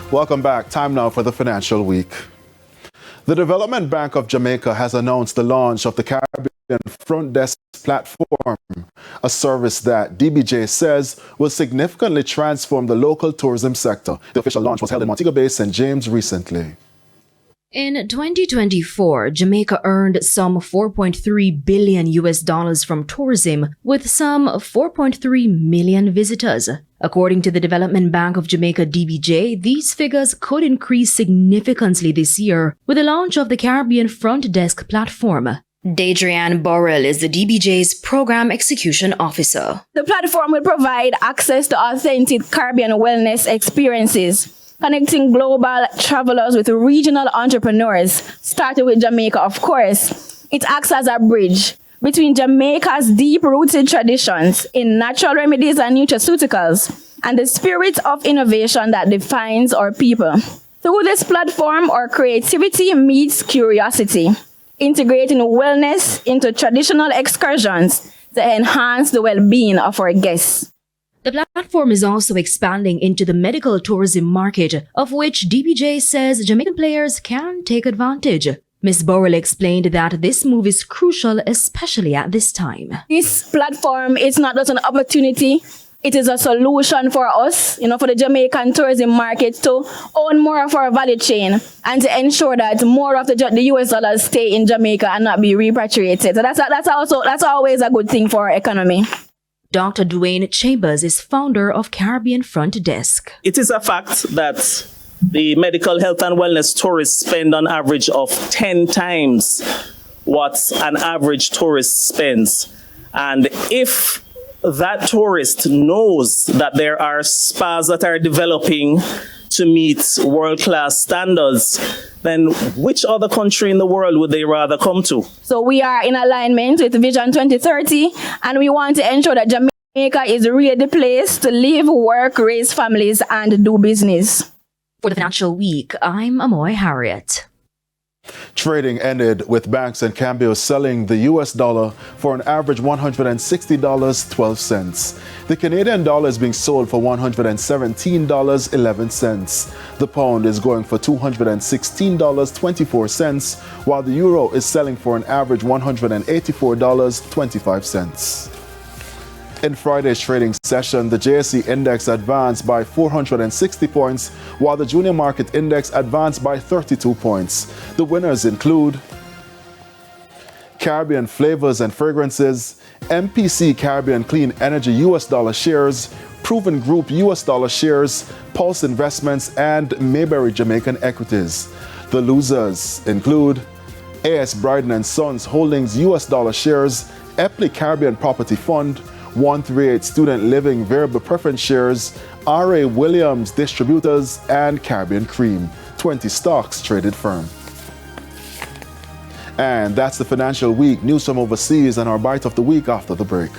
Welcome back. Time now for the Financial Week. The Development Bank of Jamaica has announced the launch of the Caribbean Front Desk platform, a service that DBJ says will significantly transform the local tourism sector. The official launch was held in Montego Bay, St. James recently. In 2024, Jamaica earned some $4.3 billion from tourism, with some 4.3 million visitors. According to the Development Bank of Jamaica DBJ, these figures could increase significantly this year with the launch of the Caribbean Front Desk platform. Deidreanne Burrell is the DBJ's Program Execution Officer. The platform will provide access to authentic Caribbean wellness experiences, connecting global travelers with regional entrepreneurs, starting with Jamaica, of course. It acts as a bridge between Jamaica's deep-rooted traditions in natural remedies and nutraceuticals and the spirit of innovation that defines our people. Through this platform, our creativity meets curiosity, integrating wellness into traditional excursions to enhance the well-being of our guests. The platform is also expanding into the medical tourism market, of which DBJ says Jamaican players can take advantage. Ms. Burrell explained that this move is crucial, especially at this time. This platform is not just an opportunity, it is a solution for us, for the Jamaican tourism market to own more of our value chain and to ensure that more of the US dollars stay in Jamaica and not be repatriated. So that's always a good thing for our economy. Dr. Dwayne Chambers is founder of Caribbean Front Desk. It is a fact that the medical health and wellness tourists spend on average of 10 times what an average tourist spends. And if that tourist knows that there are spas that are developing to meet world-class standards, then which other country in the world would they rather come to? So we are in alignment with Vision 2030, and we want to ensure that Jamaica is really the place to live, work, raise families, and do business. For the Financial Week, I'm Amoy Harriet. Trading ended with banks and cambios selling the US dollar for an average $160.12. The Canadian dollar is being sold for $117.11. The pound is going for $216.24, while the euro is selling for an average $184.25. In Friday's trading session, the JSE index advanced by 460 points, while the junior market index advanced by 32 points. The winners include Caribbean Flavors and Fragrances, MPC Caribbean Clean Energy US dollar shares, Proven Group US dollar shares, Pulse Investments, and Mayberry Jamaican Equities. The losers include AS Bryden & Sons Holdings US dollar shares, Epley Caribbean Property Fund, 138 Student Living Variable Preference Shares, R.A. Williams Distributors, and Caribbean Cream. 20 stocks traded firm. And that's the Financial Week. News from overseas and our bite of the week after the break.